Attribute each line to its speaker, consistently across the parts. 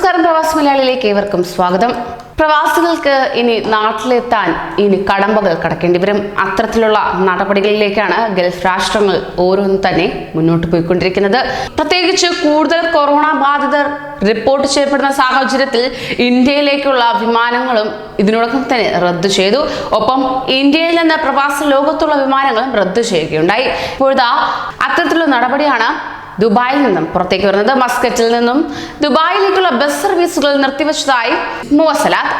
Speaker 1: നമസ്കാരം, പ്രവാസി മലയാളിയിലേക്ക് ഏവർക്കും സ്വാഗതം. പ്രവാസികൾക്ക് ഇനി നാട്ടിലെത്താൻ കടമ്പകൾ കടക്കേണ്ടി വരും. അത്തരത്തിലുള്ള നടപടികളിലേക്കാണ് ഗൾഫ് രാഷ്ട്രങ്ങൾ ഓരോന്നും തന്നെ മുന്നോട്ട് പോയിക്കൊണ്ടിരിക്കുന്നത്. പ്രത്യേകിച്ച് കൂടുതൽ കൊറോണ ബാധിതർ റിപ്പോർട്ട് ചെയ്യപ്പെടുന്ന സാഹചര്യത്തിൽ ഇന്ത്യയിലേക്കുള്ള വിമാനങ്ങളും ഇതിനോടൊപ്പം തന്നെ റദ്ദു ചെയ്തു. ഒപ്പം ഇന്ത്യയിൽ നിന്ന് പ്രവാസ ലോകത്തുള്ള വിമാനങ്ങളും റദ്ദു ചെയ്യുകയുണ്ടായി. ഇപ്പോഴത്തെ അത്തരത്തിലുള്ള നടപടിയാണ് ദുബായിൽ നിന്നും പുറത്തേക്ക് വരുന്നത്. മസ്കറ്റിൽ നിന്നും ദുബായിലേക്കുള്ള ബസ് സർവീസുകൾ നിർത്തിവച്ചതായി മുവസലാത്ത്.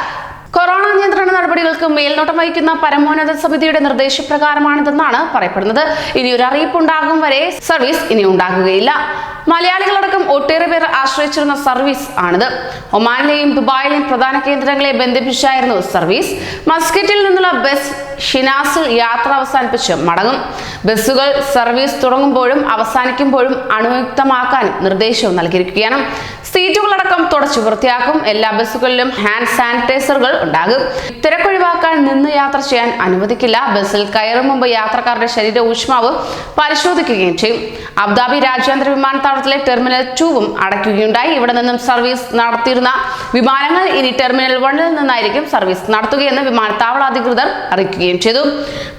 Speaker 1: കൊറോണ നിയന്ത്രണ നടപടികൾക്ക് മേൽനോട്ടം വഹിക്കുന്ന പരമോന്നത സമിതിയുടെ നിർദ്ദേശപ്രകാരമാണിതെന്നാണ് പറയപ്പെടുന്നത്. ഇനി ഒരു അറിയിപ്പുണ്ടാകും വരെ സർവീസ് ഇനി ഉണ്ടാകുകയില്ല. മലയാളികളടക്കം ഒട്ടേറെ പേർ ആശ്രയിച്ചിരുന്ന സർവീസ് ആണിത്. ഒമാനിലെയും ദുബായിലെയും പ്രധാന കേന്ദ്രങ്ങളെ ബന്ധിപ്പിച്ചായിരുന്നു സർവീസ്. മസ്കറ്റിൽ നിന്നുള്ള ബസ് ഷിനാസിൽ യാത്ര അവസാനിപ്പിച്ച് മടങ്ങും. ബസ്സുകൾ സർവീസ് തുടങ്ങുമ്പോഴും അവസാനിക്കുമ്പോഴും അണുയുക്തമാക്കാനും നിർദ്ദേശവും നൽകിയിരിക്കുകയാണ്. സീറ്റുകളടക്കം തുടച്ചു വൃത്തിയാക്കും. എല്ലാ ബസ്സുകളിലും ഹാൻഡ് സാനിറ്റൈസറുകൾ ഉണ്ടാകും. തിരക്കൊഴിവാക്കാൻ നിന്ന് യാത്ര ചെയ്യാൻ അനുവദിക്കില്ല. ബസ്സിൽ കയറും മുമ്പ് യാത്രക്കാരുടെ ശരീര ഊഷ്മാവ് പരിശോധിക്കുകയും ചെയ്യും. അബുദാബി രാജ്യാന്തര വിമാനത്താവളത്തിലെ ടെർമിനൽ 2 അടയ്ക്കുകയുണ്ടായി. ഇവിടെ നിന്നും സർവീസ് നടത്തിയിരുന്ന വിമാനങ്ങൾ ഇനി ടെർമിനൽ 1 നിന്നായിരിക്കും സർവീസ് നടത്തുകയെന്ന് വിമാനത്താവള അധികൃതർ അറിയിക്കുകയും ചെയ്തു.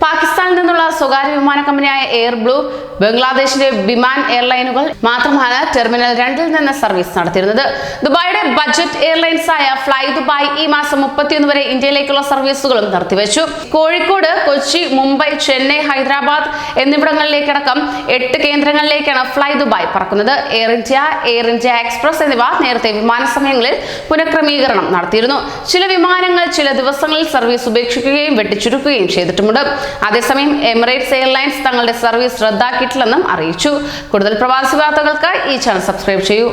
Speaker 1: പാകിസ്ഥാനിൽ നിന്നുള്ള സ്വകാര്യ വിമാന കമ്പനിയായ എയർ ബ്ലൂ, ബംഗ്ലാദേശിന്റെ വിമാൻ എയർലൈനുകൾ മാത്രമാണ് ടെർമിനൽ 2 നിന്ന് സർവീസ് നടത്തിയിരുന്നത്. ദുബായിയുടെ ബജറ്റ് എയർലൈൻസ് ആയ ഫ്ലൈ ദുബായ് ഈ മാസം 31 വരെ ഇന്ത്യയിലേക്കുള്ള സർവീസുകളും നിർത്തിവെച്ചു. കോഴിക്കോട്, കൊച്ചി, മുംബൈ, ചെന്നൈ, ഹൈദരാബാദ് എന്നിവിടങ്ങളിലേക്കടക്കം 8 കേന്ദ്രങ്ങളിലേക്കാണ് ഫ്ലൈ ദുബായ് പറക്കുന്നത്. എയർ ഇന്ത്യ എക്സ്പ്രസ് എന്നിവ നേരത്തെ വിമാന സമയങ്ങളിൽ പുനഃക്രമീകരണം നടത്തിയിരുന്നു. ചില വിമാനങ്ങൾ ചില ദിവസങ്ങളിൽ സർവീസ് ഉപേക്ഷിക്കുകയും വെട്ടിച്ചുരുക്കുകയും ചെയ്തിട്ടുമുണ്ട്. അതേസമയം എമിറേറ്റ്സ് എയർലൈൻസ് തങ്ങളുടെ സർവീസ് റദ്ദാക്കിയിട്ടില്ലെന്നും അറിയിച്ചു. കൂടുതൽ പ്രവാസി വാർത്തകൾക്ക് ഈ ചാനൽ സബ്സ്ക്രൈബ് ചെയ്യൂ.